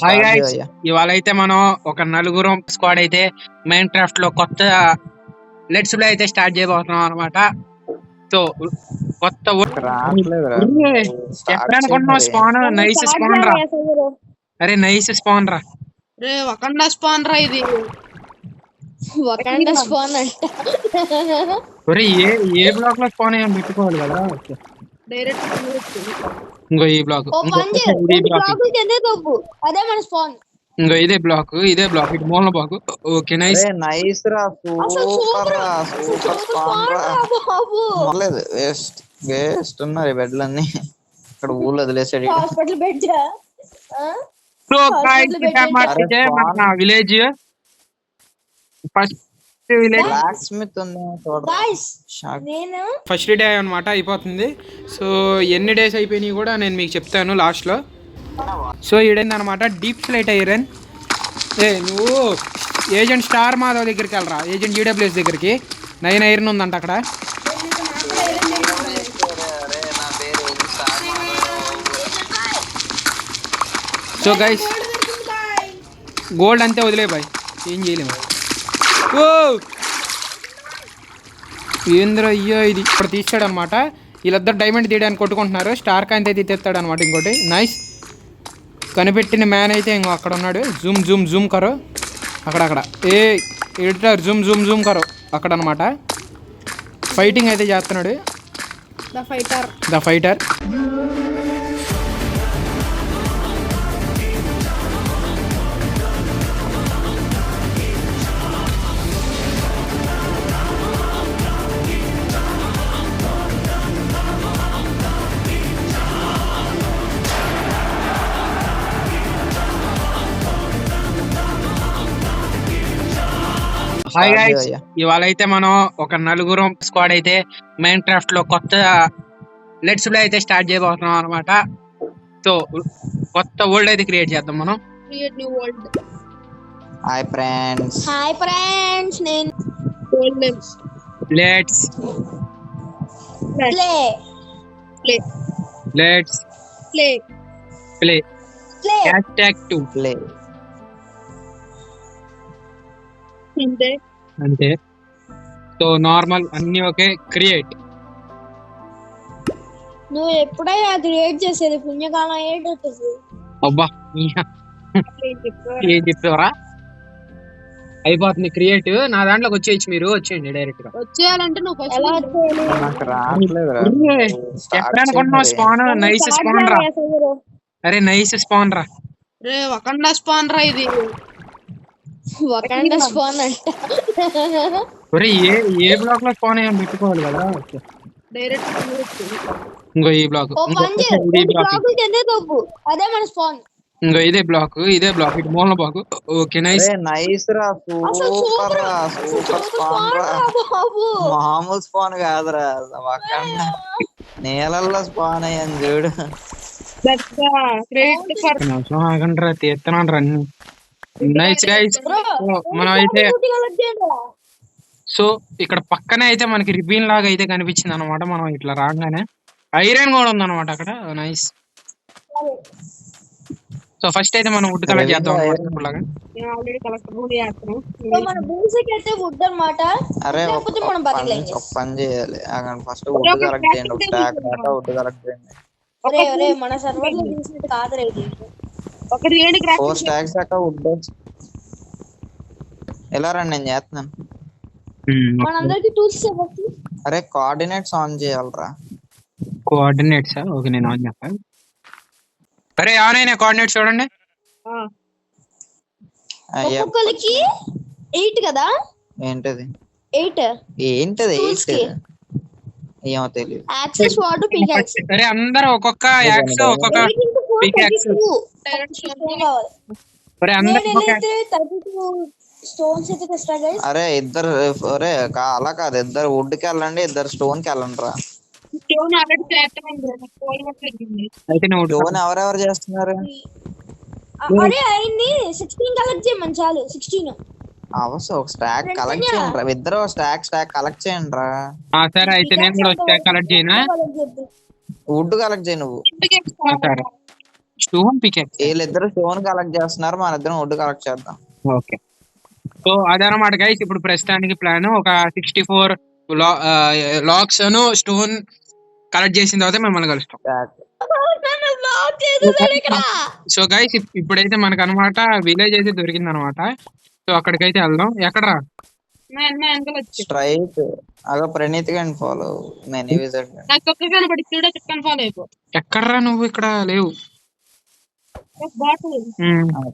Hi start guys, చేయయ్యా. ఇవాళ అయితే మనం ఒక నలుగురం స్క్వాడ్ అయితే మైన్ క్రాఫ్ట్ లో కొత్త లెట్స్ ప్లే అయితే స్టార్ట్ చేయబోతున్నాం అనమాట. సో కొత్త రావట్లేదురా స్టార్ట్ చేయి ఎప్పుడనుకుంటున్నావు మరి. స్పాన్? నైస్ స్పాన్ రా. అరే నైస్ స్పాన్ రా. రే వకండా స్పాన్ రా ఇది. వకండా స్పాన్ అంట. ఒరే ఏ బ్లాక్ లో స్పాన్ ఏమో పెట్టుకోవాలి కదా. డైరెక్ట్ ఇంకో ఈ బ్లాక్, ఓ పని చేయి, రెండు బ్లాకులు కిందే తప్పు, అదే మన స్పాన్. ఇంకో ఇదే బ్లాక్ ఇటు మూల బ్లాక్. Okay nice. నైస్ రా, సూపర్ రా, సూపర్ స్పాన్ రా. లేదు వేస్ట్ ఉన్నారు ఈ బెడ్లన్నీ. ఇక్కడ ఊళ్ళో వదిలేసాడు ఈడు. Hospital bed. సో గైస్ అయితే మన village first village blacksmith ఉంది చూడరా. Guys shock. నేను ఫస్ట్ డే అనమాట అయిపోతుంది. సో ఎన్ని డేస్ అయిపోయినాయి కూడా నేను మీకు చెప్తాను లాస్ట్లో. సో ఈడైంది అనమాట డీప్ స్లైట్ ఐరన్. నువ్వు ఏజెంట్ స్టార్ మాధవ్ దగ్గరికి వెళ్ళరా, ఏజెంట్ జీడబ్ల్యూఎస్ దగ్గరికి. 9 ఐరన్ ఉందంట అక్కడ. సో గైస్ గోల్డ్ అంతే వదిలే బాయ్, ఏం చేయలేము. ఓ ఏంద్ర అయ్యో, ఇది ఇప్పుడు తీస్తాడు అనమాట. వీళ్ళిద్దరు డైమండ్ తీయడానికి కొట్టుకుంటున్నారు. స్టార్ కాంతి అయితే తీస్తాడు అనమాట. ఇంకోటి నైస్ కనిపెట్టిన మ్యాన్ అయితే ఇంకో అక్కడ ఉన్నాడు. జూమ్ జూమ్ జూమ్ కరో, అక్కడక్కడ ఏ ఎడిటర్ జూమ్ జూమ్ జూమ్ కరో అక్కడ అనమాట. ఫైటింగ్ అయితే చేస్తున్నాడు the fighter. Hi start guys, చేయయ్యా. ఇవాళ అయితే మనం ఒక నలుగురం స్క్వాడ్ అయితే మైన్ క్రాఫ్ట్ లో కొత్త లెట్స్ ప్లే అయితే స్టార్ట్ చేయబోతున్నాం అనమాట. సో కొత్త వరల్డ్ అయితే క్రియేట్ చేద్దాం మనం. Create new world. Hi friends. Hi friends, నేను world names let's play play let's play play play #2 play. అంతే. అంతే. సో నార్మల్ అన్ని ఓకే. క్రియేట్. నువ్వు ఎప్పుడైనా క్రియేట్ చేసేది పుణ్యకాలం ఏంటది? అబ్బా ఏం చెప్తావరా, అయిపోతుంది క్రియేట్. నా దాంట్లోకి వచ్చేయచ్చు, మీరు వచ్చేయండి డైరెక్ట్ గా. వచ్చేయాలంటే నువ్వు ఫస్ట్ ఎలా చేయాలి? నాకు రావట్లేదురా. ఎప్పుడనుకుంటున్నావు స్పాన్? నైస్ స్పాన్ రా. అరే నైస్ స్పాన్ రా. రే వకండా స్పాన్ రా ఇది. వకండా స్పాన్ అంట. ఒరే ఏ బ్లాక్ లో స్పాన్ ఏమో పెట్టుకోవాలి కదా. డైరెక్ట్ ఇంకో ఈ బ్లాక్, ఓ పని చేయి, రెండు బ్లాకులు కిందే తప్పు, అదే మన స్పాన్. ఇంకో ఇదే బ్లాక్ ఇటు మూల బ్లాక్. Okay nice. నైస్ రా, సూపర్ రా, సూపర్ స్పాన్ రా. మామూలు స్పాన్ కాదురా, వకండా నీళ్ళల్లో స్పాన్ అయ్యాను చూడు. ఆగండ్రా, తీస్తున్నాను రా అన్ని. Nice guys. మనం అయితే సో ఇక్కడ పక్కనే అయితే మనకి రిబీన్ లాగా అయితే కనిపించింది అనమాట. మనం ఇట్లా రాగానే ఐరన్ కూడా ఉందన్నమాట అక్కడ. నైస్. సో ఫస్ట్ అయితే మనం వుడ్ కలెక్ట్ చేద్దాం లాగా. ఆల్రెడీ కలెక్టబుల్ చేస్తున్నాం. సో మన బూసికి అయితే వుడ్ అన్నమాట. అరే లేకపోతే మనం ఒక బతకలేం. పని చేయాలి. ఫస్ట్ వుడ్ కలెక్ట్ చేయండి. ఒక స్టాక్ దాకా వుడ్ కలెక్ట్ చేయండి. ఒరే మన సర్వర్ లో తీసినట్టు కాదురా ఇది. ఒకటి ఏంటి 4 స్టాక్స్ దాకా వుడ్. ఎలా రండి, నేను చేస్తున్నాను. మనందరికి టూల్స్ ఇవ్వచ్చు. అరే కోఆర్డినేట్స్ ఆన్ చేయాలరా. కోఆర్డినేట్స్ ఓకే, నేను ఆన్ చేస్తాను. అరే ఆన్ అయినా కోఆర్డినేట్స్ చూడండి. ఒక్కొక్కరికి 8 కదా. ఏంటది 8 ఏంటది Tools 8? కి. ఏమో తెలియదు. యాక్సెస్ వాడు పికాక్స్. అరే అందరూ ఒక్కొక్క యాక్స్ ఒక్కొక్క పికాక్స్. అరే అందరూ ఒక్కొక్క స్టోన్స్ అయితే తెస్తా గైస్. అరే ఇద్దరు, అరే అలా కాదు, ఇద్దరు వుడ్ కి వెళ్ళండి, ఇద్దరు స్టోన్ కి వెళ్ళండి రా. స్టోన్ ఆల్రెడీ చేస్తామండి. అయితే నువ్వు స్టోన్ ఎవరెవరు చేస్తున్నారు? అరే అయింది 16 కలెక్ట్ చేయమని చాలు. 16 అవసరం ఒక స్టాక్ కలెక్ట్ చేయండి రా. ఇద్దరు స్టాక్ కలెక్ట్ చేయండి రా. సరే అయితే నేను కూడా కలెక్ట్ చేయనా? వుడ్ కలెక్ట్ చేయి నువ్వు. సరే స్టోన్ పికెక్స్. వీళ్ళిద్దరు స్టోన్ కలెక్ట్ చేస్తున్నారు, మన ఇద్దరం వుడ్ కలెక్ట్ చేద్దాం. ఓకే. సో అదనమాట గైస్, ఇప్పుడు ప్రస్తుతానికి ప్లాన్ ఒక 64 లాక్స్ స్టోన్ కలెక్ట్ చేసిన తర్వాత మిమ్మల్ని కలుస్తాం. నన్ను బ్లాక్ చేసేసాడు ఇక్కడ. సో గైస్ ఇప్పుడైతే మనకు అనమాట విలేజ్ అయితే దొరికింది అనమాట. సో అక్కడికైతే వెళ్దాం. ఎక్కడరా? వెనకాల వచ్చి స్ట్రైట్ అగో ప్రణీత్ గారిని ఫాలో, నేను విజిట్. నాకు ఒక్క కనబడి చూడ చెక్కని ఫాలో అయిపో. ఎక్కడరా నువ్వు? ఇక్కడ లేవు. బాటిల్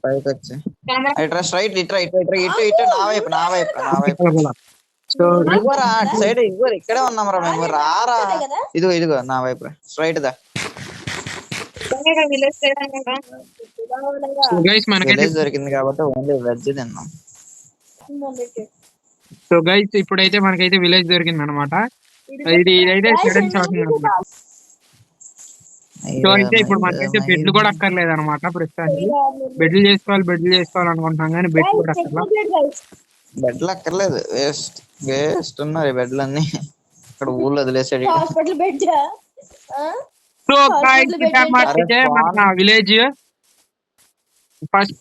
పైకి వచ్చి కనబడ ఇట్రా స్ట్రైట్, ఇట్రా ఇట్రా ఇట్రా ఇటు ఇటు నా వైపు నా వైపు నా వైపు. సో ఇవ్వరా అటు సైడ్, ఇవ్వరు ఇక్కడే ఉన్నాం రా మేము, రారా. కదా ఇదిగో ఇదిగో నా వైపు రా, స్ట్రైట్ దా. విలేజ్ చేయడం కదా. గైస్ మనకైతే విలేజ్ దొరికింది కాబట్టి ఓన్లీ వెజ్ తిన్నాం. సో గైస్ ఇప్పుడైతే మనకైతే విలేజ్ దొరికింది అనమాట. ఇదైతే సడన్ షాకింగ్ అనమాట. సో అయితే ఇప్పుడు మనకైతే బెడ్లు కూడా అక్కర్లేదు అనమాట ప్రస్తుతానికి. బెడ్లు చేసుకోవాలి అనుకుంటున్నాం కానీ బెడ్ కూడా అక్కర్లేదు. బెడ్లు అక్కర్లేదు, వేస్ట్ వేస్ట్ ఉన్నారు ఈ బెడ్లు అన్ని. ఇక్కడ ఊళ్ళో వదిలేసాడు. Hospital bed. సో గైస్ అయితే మన village first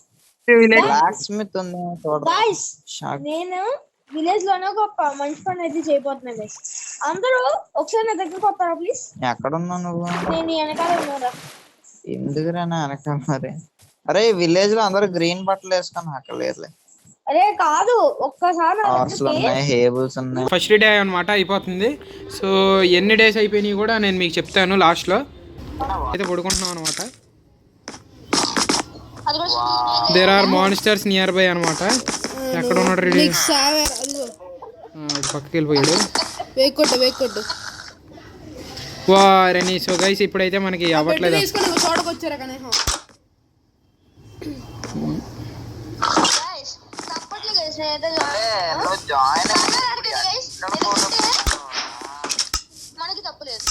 village blacksmith ఉంది చూడండి. Guys shock. నేను విలేజ్ లోనే ఒక మంచి పని అయితే చేయబోతున్నా గైస్. అందరూ ఒకసారి నా దగ్గరకు వస్తారా ప్లీజ్? ఎక్కడ ఉన్నావు నువ్వు? నేను ఈ వెనకాల ఉన్నారా. ఎందుకురా నా వెనకాల మరి? అరే విలేజ్ లో అందరూ గ్రీన్ బట్టలు వేసుకొని అక్కడ లేదులే. అరే కాదు, ఒక్కసారి నా హార్స్లు దగ్గరికి ఉన్నాయి, హేబుల్స్ ఉన్నాయి. ఫస్ట్ డే అనమాట అయిపోతుంది. సో ఎన్ని డేస్ అయిపోయినాయి కూడా నేను మీకు చెప్తాను లాస్ట్ లో. అయితే పడుకుంటున్నాం అనమాట. There are monsters nearby అనమాట. ఎక్కడ ఉన్నాడు? రెడీ పక్కకి వెళ్ళిపోయాడు. వారని. సో గైస్ ఇప్పుడైతే మనకి అవ్వట్లేదు. మనకి తప్పులేదు.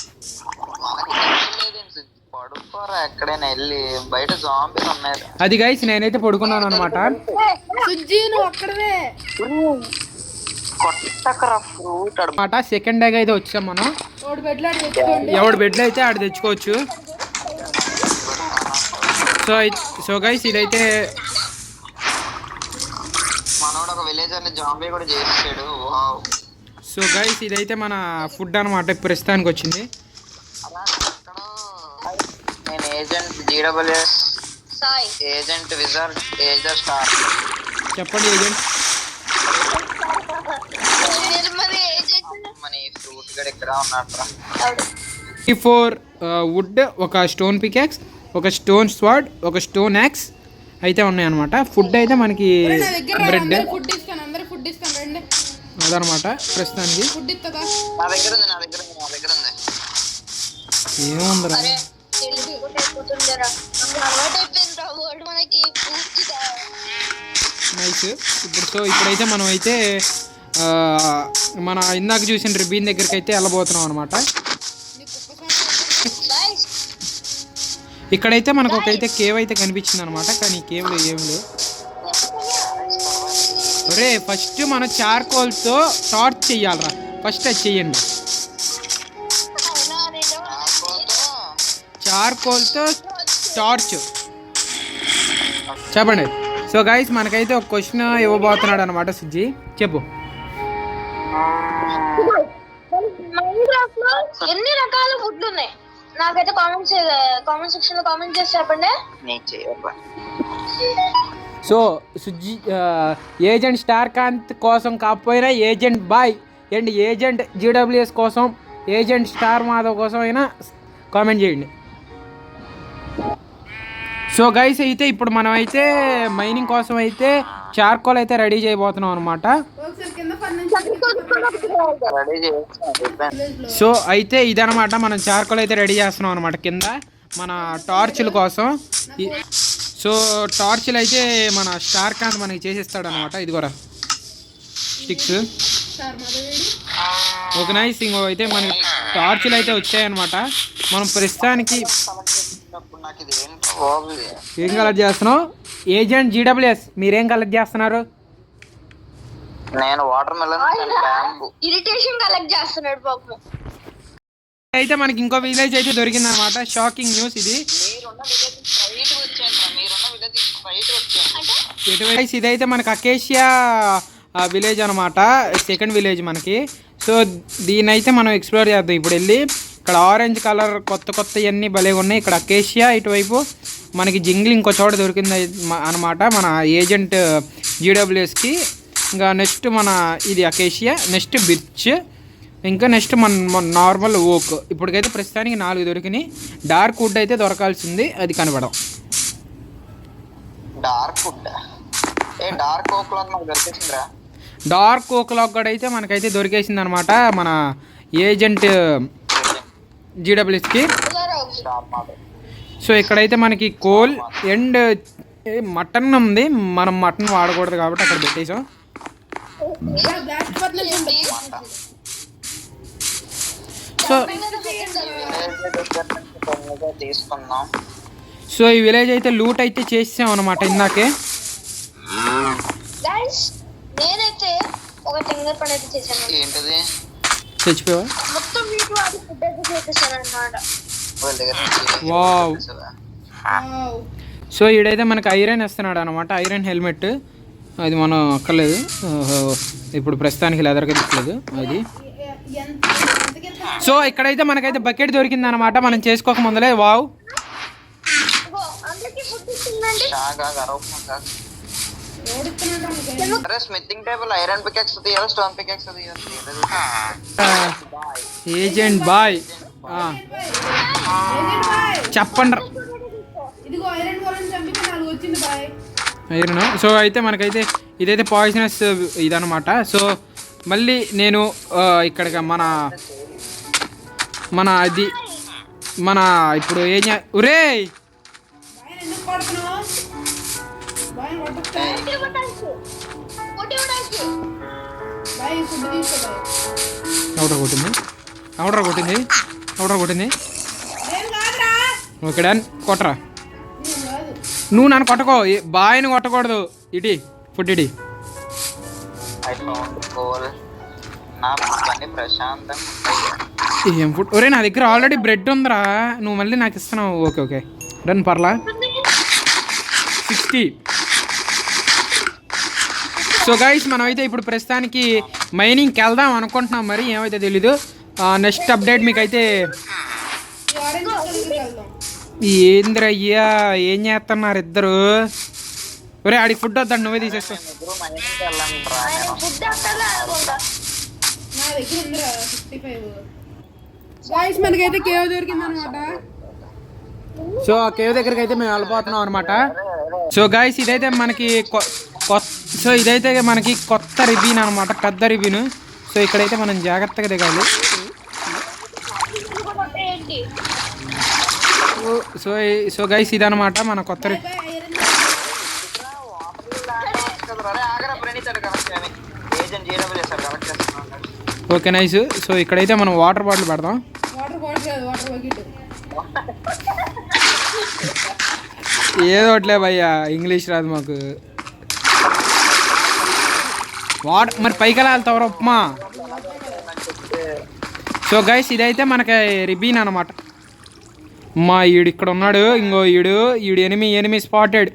పడుకోరా ఎక్కడైనా వెళ్ళి, బయట జాంబీలు ఉన్నాయి. అది గైస్ నేనైతే పడుకున్నాను అనమాట. అనమాట సెకండ్ డే అయితే వచ్చాం మనం. ఎవడు బెడ్లు అయితే ఆడ తెచ్చుకోవచ్చు. సో గైస్ ఇదైతే మనోడు ఒక విలేజ్ అనే జాంబీ కూడా చేసాడు. వావ్. సో గైస్ ఇదైతే మన ఫుడ్ అనమాట ప్రస్తుతానికి వచ్చింది. నేను agent GWS Sai agent wizard ఏజర్ స్టార్. చెప్పండి ఏజెంట్. నిర్మలి ఏజెంట్ మన ఈ ఫ్రూట్ గడ ఇక్కడ ఉన్నట్రా. 4 వుడ్, ఒక స్టోన్ పికాక్స్, ఒక స్టోన్ స్వార్డ్, ఒక స్టోన్ యాక్స్ అయితే ఉన్నాయి అనమాట. ఫుడ్ అయితే మనకి బ్రెడ్ అదనమాట ప్రస్తుతానికి. నా దగ్గర ఉంది, నా దగ్గర ఉంది, నా దగ్గర ఉంది. ఏముందిరా నైస్. ఇప్పుడైతే మనం అయితే మన ఇందాక చూసిన రిబ్బీన్ దగ్గరికి అయితే వెళ్ళబోతున్నాం అనమాట. ఇక్కడైతే మనకు ఒకైతే కేవ్ అయితే కనిపించింది అనమాట. కానీ కేవ్లో ఏం లేవు. ఒరే ఫస్ట్ మన చార్కోల్తో టార్చ్ చెయ్యాలరా. ఫస్ట్ అది చెయ్యండి. చార్కోల్తో టార్చ్ చెప్పండి. సో గైస్ మనకైతే ఒక క్వశ్చన్ ఇవ్వబోతున్నాడు అనమాట. సుజ్జి చెప్పు. ఎన్ని రకాల ఫుడ్లు ఉన్నాయి? నాకైతే కామెంట్ సెక్షన్ లో కామెంట్ చేసి చెప్పండి. So Sujji agent star Kanth కోసం కాకపోయినా agent boy and agent GWS కోసం, ఏజెంట్ స్టార్ మాధవ్ కోసం అయినా కామెంట్ చేయండి. సో గైస్ అయితే ఇప్పుడు మనం అయితే మైనింగ్ కోసం అయితే చార్కోల్ అయితే రెడీ చేయబోతున్నాం అనమాట. సో అయితే ఇదనమాట మనం చార్కోల్ అయితే రెడీ చేస్తున్నాం అనమాట కింద మన టార్చుల కోసం. సో టార్చులు అయితే మన స్టార్ కాంత్ మనకి చేసిస్తాడు అనమాట. ఇదిగోరా స్టిక్స్. Okay nice. ఇంకో అయితే మనకి టార్చులు అయితే వచ్చాయన్నమాట. మనం ప్రస్తుతానికి ఏం కలెక్ట్ చేస్తున్నాం? ఏజెంట్ జీడబ్ల్యూఎస్ మీరేం కలెక్ట్ చేస్తున్నారు? నేను వాటర్ మెలన్, ఇరిటేషన్ కలెక్ట్ చేస్తున్నాడు పాపం. అయితే మనకి ఇంకో విలేజ్ అయితే దొరికింది అనమాట. షాకింగ్ న్యూస్ ఇది. ఇదైతే మనకి అకేషియా విలేజ్ అనమాట, సెకండ్ విలేజ్ మనకి. సో దీని అయితే మనం ఎక్స్ప్లోర్ చేద్దాం ఇప్పుడు వెళ్ళి. ఇక్కడ ఆరెంజ్ కలర్ కొత్త కొత్త ఇవన్నీ భలే ఉన్నాయి. ఇక్కడ అకేషియా, ఇటువైపు మనకి జింగిల్ ఇంకో చోట దొరికింది అనమాట మన ఏజెంట్ జీడబ్ల్యూఎస్కి. ఇంకా నెక్స్ట్ మన ఇది అకేషియా, నెక్స్ట్ బిర్చ్, ఇంకా నెక్స్ట్ మన నార్మల్ ఓక్. ఇప్పటికైతే ప్రస్తుతానికి 4 దొరికినాయి. డార్క్ వుడ్ అయితే దొరకాల్సింది, అది కనపడం. డార్క్ వుడ్ డార్క్ ఓక్ లాగా నాకు దొరికేసిందిరా. డార్క్ ఓక్ లాగ్ కూడా అయితే మనకైతే దొరికేసింది అనమాట మన ఏజెంట్ జీడబ్ల్యూఎస్కి. సో ఇక్కడైతే మనకి కోల్ అండ్ మటన్ ఉంది. మనం మటన్ వాడకూడదు కాబట్టి అక్కడ పెట్టేసాం. సో తీసుకున్నాం. సో ఈ విలేజ్ అయితే లూట్ అయితే చేసాం అనమాట ఇందాకే. నేనైతే ఒక ఫింగర్ పని అయితే చేశాను. ఏంటది? చచ్చిపోయావా? మొత్తం మీకు అది ఫుడ్ అయితే చేసేసాను అన్నమాట. వావ్. సో ఈడైతే మనకి ఐరన్ ఇస్తున్నాడు అనమాట, ఐరన్ హెల్మెట్. అది మనం అక్కర్లేదు ఇప్పుడు ప్రస్తుతానికి లెదర్గా తిప్పలేదు అది. సో ఇక్కడైతే మనకైతే బకెట్ దొరికింది అనమాట మనం చేసుకోక ముందలే. Wow. Smithing table, iron peacocks తీయాలి, స్టోన్ పికాక్స్ తీయాలి. ఏజెంట్ బాయ్ చెప్పండి. ఐరన్. సో అయితే మనకైతే ఇదైతే పాయిజనస్ ఇదనమాట. సో మళ్ళీ నేను ఇక్కడ మన అది మన ఇప్పుడు ఏం ఒరే అవుడరా కొట్టింది. Okay done. కొట్టరా. నువ్వు నన్ను కొట్టకో, బాయ్ని కొట్టకూడదు. ఇటీ ఫుడ్ ఇటీ. ఏం ఫుడ్? ఒరే నా దగ్గర ఆల్రెడీ బ్రెడ్ ఉందిరా, నువ్వు మళ్ళీ నాకు ఇస్తున్నావు. Okay okay done. పర్లా 60. సో గైస్ మనమైతే ఇప్పుడు ప్రస్తుతానికి మైనింగ్కి వెళ్దాం అనుకుంటున్నాం, మరి ఏమైతే తెలీదు. నెక్స్ట్ అప్డేట్ మీకు అయితే. ఏంద్రయ్యా ఏం చేస్తున్నారు ఇద్దరు? ఒరే ఆడికి ఫుడ్ వద్దండి, నువ్వే తీసేస్తా. మనకైతే కేవ్ దొరికింది అనమాట. సో ఆ కేవ్ దగ్గరికి అయితే మేము వెళ్ళిపోతున్నాం అనమాట. సో గైస్ ఇదైతే మనకి కొత్త రిబీన్ అనమాట, పెద్ద రిబీన్. సో ఇక్కడైతే మనం జాగ్రత్తగా దిగాలి. సో గైస్ ఇదనమాట మన కొత్త ఓకే నైస్. సో ఇక్కడైతే మనం వాటర్ బాటిల్ పెడదాం. ఏదో ఒకట్లే భయ్యా, ఇంగ్లీష్ రాదు మాకు. మరి పైకి ఎలా వెళ్తావు ఉప్మా? సో గైస్ ఇదైతే మనకి రిబీన్ అనమాట. ఈడు ఇక్కడ ఉన్నాడు. ఇంకో ఈడు ఎనిమి స్పాటెడ్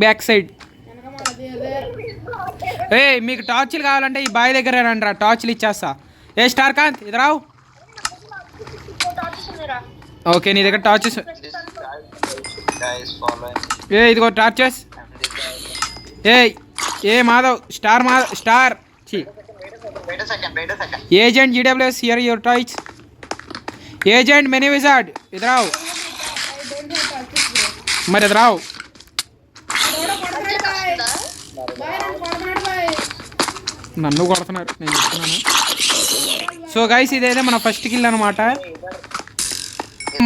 బ్యాక్ సైడ్. మీకు టార్చ్లు కావాలంటే ఈ బాయ్ దగ్గర రండి, టార్చ్లు ఇచ్చేస్తా. స్టార్ కాంత్ ఇది రావు. ఓకే నీ దగ్గర టార్చెస్. ఇదిగో torches. Madhav star agent GWS here your torch. Agent many wizard ఇది రావు. మరి అది రావు. నన్ను కొడుతున్నారు, నేను చెప్తున్నాను. సో గైస్ ఇదైతే మన ఫస్ట్ కిల్ అనమాట.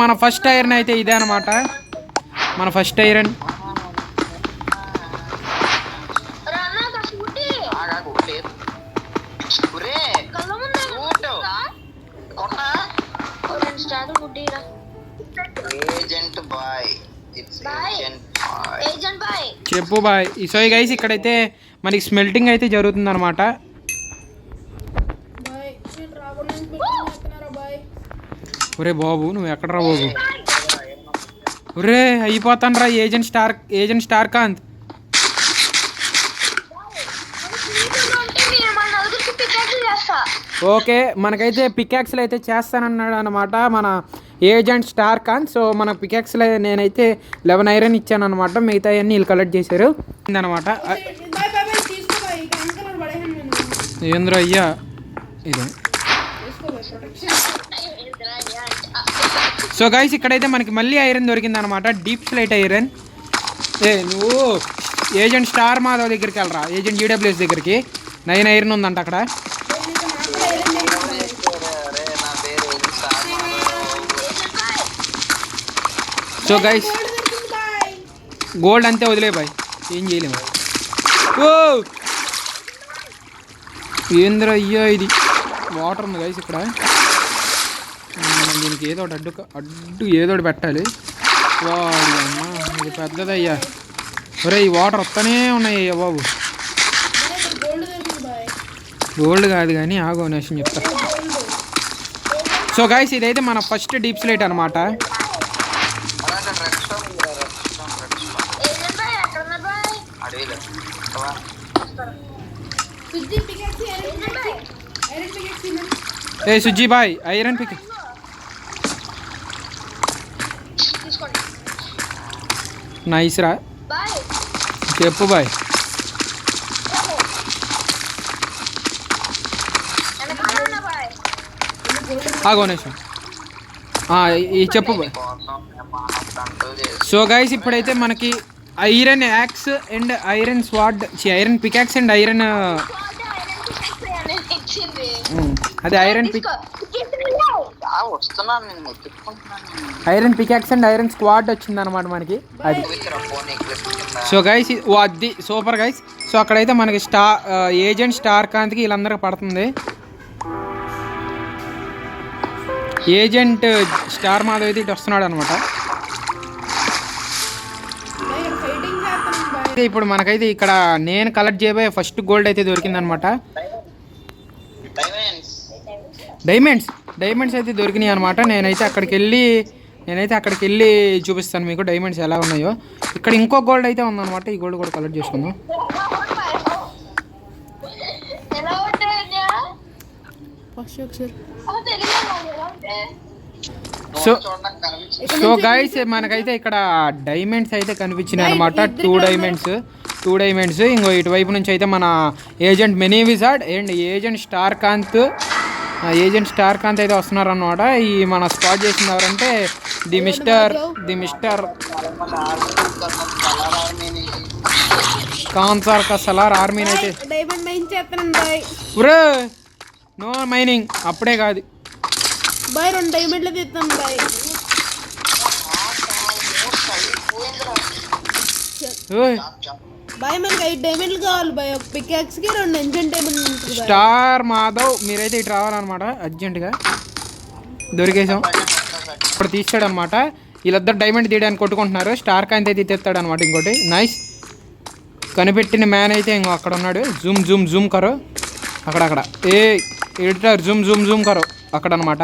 మన ఫస్ట్ ఐరన్ అయితే ఇదే అనమాట, మన ఫస్ట్ ఐరన్. చెప్పు బాయ్. సో గైస్ ఇక్కడైతే మనకి స్మెల్టింగ్ అయితే జరుగుతుంది అనమాట. ఒరే బాబు నువ్వు ఎక్కడరా బాబు? ఒరే అయిపోతాను రా ఏజెంట్ స్టార్ కాంత్. ఓకే మనకైతే పికాక్స్లు అయితే చేస్తానన్నాడు అనమాట మన ఏజెంట్ స్టార్ కాంత్. సో మన పికాక్స్లో నేనైతే 11 ఐరన్ ఇచ్చాను అనమాట, మిగతా అన్నీ వీళ్ళు కలెక్ట్ చేశారు అనమాట. ఏంద్ర అయ్యా ఇది. సో గైస్ ఇక్కడైతే మనకి మళ్ళీ ఐరన్ దొరికింది అనమాట, డీప్ స్లైట్ ఐరన్. నువ్వు ఏజెంట్ స్టార్ మాధవ్ దగ్గరికి వెళ్ళరా, ఏజెంట్ యూడబ్ల్యూఎస్ దగ్గరికి. 9 ఐరన్ ఉందంట అక్కడ. సో గైస్ గోల్డ్ అంతే వదిలే బాయ్, ఏం చేయలేము. ఓ ఏంద్ర అయ్యా ఇది. వాటర్ ఉంది గైస్ ఇక్కడ, మనం దీనికి ఏదో ఒకటి అడ్డు ఏదో ఒకటి పెట్టాలి. వాడి అమ్మా ఇది పెద్దదయ్యా. ఒరే ఈ వాటర్ వస్తూనే ఉన్నాయి అయ్యా బాబు. గోల్డ్ కాదు కానీ ఆగో నేషన్ చెప్తా. సో గైస్ ఇదైతే మన ఫస్ట్ డీప్ స్లైట్ అనమాట. ఏ సుజ్జీ బాయ్ ఐరన్ పిక్ నైస్ రా, చెప్పు బాయ్. ఆగోనేషన్ చెప్పు బాయ్. సో గైస్ ఇప్పుడైతే మనకి iron axe and iron sword, iron pickaxe and iron అదే iron iron pickaxe and iron sword వచ్చింది అనమాట మనకి అది. సో గైస్ అది సూపర్ గైస్. సో అక్కడైతే మనకి ఏజెంట్ స్టార్ కాంత్కి వీళ్ళందరికీ పడుతుంది. ఏజెంట్ స్టార్ మాధవ్ అయితే ఇటు వస్తున్నాడు అనమాట. ఇప్పుడు మనకైతే ఇక్కడ నేను కలెక్ట్ చేయబోయే ఫస్ట్ గోల్డ్ అయితే దొరికిందనమాట. డైమండ్స్ అయితే దొరికినాయి అనమాట. నేనైతే అక్కడికి వెళ్ళి చూపిస్తాను మీకు డైమండ్స్ ఎలా ఉన్నాయో. ఇక్కడ ఇంకో గోల్డ్ అయితే ఉందన్నమాట, ఈ గోల్డ్ కూడా కలెక్ట్ చేసుకుందాం. సో గైస్ మనకైతే ఇక్కడ డైమండ్స్ అయితే కనిపించినాయి అనమాట, 2 డైమండ్స్. ఇంకో ఇటువైపు నుంచి అయితే మన agent mini wizard and agent star Kanth అయితే వస్తున్నారు అనమాట. ఈ మన స్పాట్ చేసింది ఎవరంటే ది మిస్టర్ కాన్సార్ కా సలార్ ఆర్మీని అయితే. నో మైనింగ్ అప్పుడే కాదు బాయ్, 2 డైమండ్లు తీస్తాను బాయ్. బాయ్ మనకి 5 డైమండ్లు కావాలి బాయ్, ఒక పికాక్స్ కి 2 ఎంజెంట్ డైమండ్లు. స్టార్ మాధవ్ మీరైతే ఇటు రావాలన్నమాట అర్జెంటుగా. దొరికేసాం. ఇప్పుడు తీస్తాడు అనమాట, వీళ్ళిద్దరు డైమండ్ తీయడానికి కొట్టుకుంటున్నారు. స్టార్ కాంత్ అయితే తీస్తాడు అనమాట. ఇంకోటి నైస్ కనిపెట్టిన మ్యాన్ అయితే ఇంకో అక్కడ ఉన్నాడు. జూమ్ కరో అక్కడ ఏ ఎడిటర్ జూమ్ కరో అక్కడ అనమాట.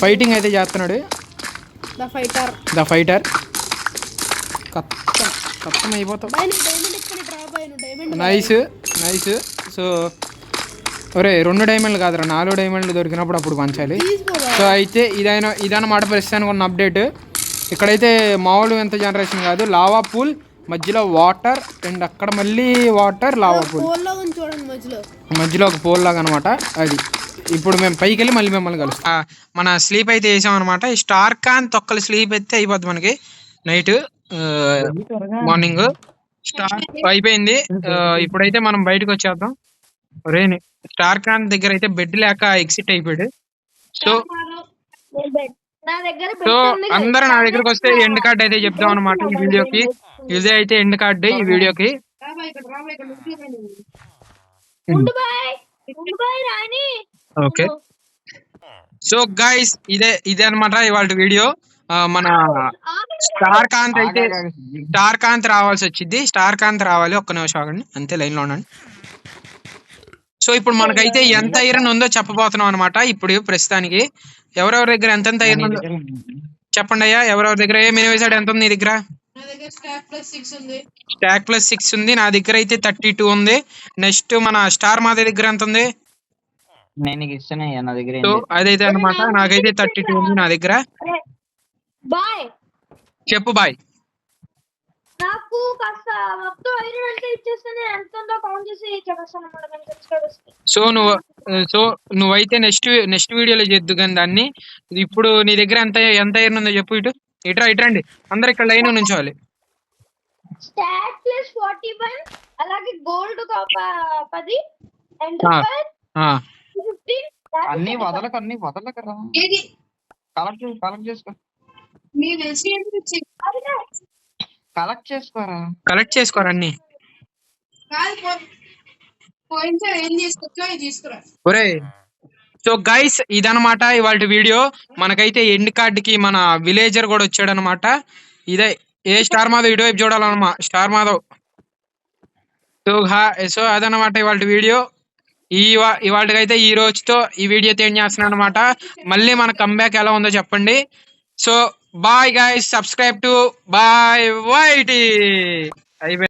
ఫైటింగ్ అయితే చేస్తున్నాడు ద ఫైటర్. కష్టం అయిపోతావు. నైస్. సో ఒరే 2 డైమండ్లు కాదురా, 4 డైమండ్లు దొరికినప్పుడు అప్పుడు పంచాలి. సో అయితే ఇదన్నమాట ప్రస్తుతానికి ఉన్న అప్డేట్. ఇక్కడైతే మామూలు ఎంత జనరేషన్ కాదు, లావా పూల్ మధ్యలో వాటర్ అండ్ అక్కడ మళ్ళీ వాటర్ లావా పూల్ మధ్యలో ఒక పోల్ లాగా అనమాట అది. ఇప్పుడు మేము పైకి వెళ్ళి మళ్ళీ మిమ్మల్ని కలుస్తాం. మన స్లీప్ అయితే వేసాం అనమాట. ఈ స్టార్ కాంత్ ఒక్కలు స్లీప్ అయితే అయిపోద్ది మనకి. నైట్ మార్నింగ్ స్టార్ అయిపోయింది. ఇప్పుడైతే మనం బయటకు వచ్చేద్దాం. స్టార్ కాంత్ దగ్గర అయితే బెడ్ లేక ఎగ్జిట్ అయిపోయాడు. సో అందరూ నా దగ్గరకు వస్తే ఎండ్ కార్డ్ అయితే చెప్తాం అనమాట ఈ వీడియోకి. ఇదే అయితే ఎండ్ కార్డ్ ఈ వీడియోకి. ఓకే సో గైస్ ఇదే అనమాట ఇవాళ వీడియో. మన స్టార్ కాంత్ రావాల్సి వచ్చింది. స్టార్ కాంత్ రావాలి, ఒక్క నిమిషం ఆగండి అంతే, లైన్ లో ఉండండి. సో ఇప్పుడు మనకైతే ఎంత ఐరన్ ఉందో చెప్పబోతున్నాం అనమాట. ఇప్పుడు ప్రస్తుతానికి ఎవరెవరి దగ్గర ఎంతెంత ఐరన్ ఉందో చెప్పండి అయ్యా. ఎవరెవరి దగ్గర వేసాడు ఎంత ఉంది నీ దగ్గర? స్టాక్ ప్లస్ 6 ఉంది. నా దగ్గర అయితే 32 ఉంది. నెక్స్ట్ మన స్టార్ మాదే దగ్గర ఎంత ఉంది? నేను నీకు ఇస్తానే నా దగ్గర సో అదైతే అనమాట నాకైతే 32 ఉంది నా దగ్గర. బాయ్ చెప్పు బాయ్. నాకు కాస్త మొత్తం ఐరన్ అంటే ఇచ్చేస్తే నేను ఎంత ఉందో కౌంట్ చేసి చెప్పేస్తాను అన్నమాట. నాకు సబ్స్క్రైబర్స్ సో నువ్వైతే నెక్స్ట్ వీడియోలో చేద్దు కానీ దాన్ని. ఇప్పుడు నీ దగ్గర ఎంత ఐరన్ ఉందో చెప్పు. ఇట్రండి అందరు ఇక్కడ లైన్ నుంచోవాలి. స్టాట్ ప్లస్ 41 అలాగే గోల్డ్ 10 అండ్ 15 అన్ని వదలకరా. కలెక్ట్ చేసుకో. కలెక్ట్ చేసుకోరా అన్ని. ఒరే సో గైస్ ఇదనమాట ఇవాళ వీడియో. మనకైతే ఎండ్ కార్డ్ కి మన విలేజర్ కూడా వచ్చాడు అనమాట. ఇదే ఏ స్టార్ మాధవ్ ఇటువైపు చూడాలన్నమా స్టార్ మాధవ్. సో అదనమాట ఇవాళ వీడియో. ఇవాళకైతే ఈ రోజుతో ఈ వీడియో ఏం చేస్తున్నాను అనమాట. మళ్ళీ మన కంబ్యాక్ ఎలా ఉందో చెప్పండి. So bye guys, subscribe to boy YT. అయిపోయింది.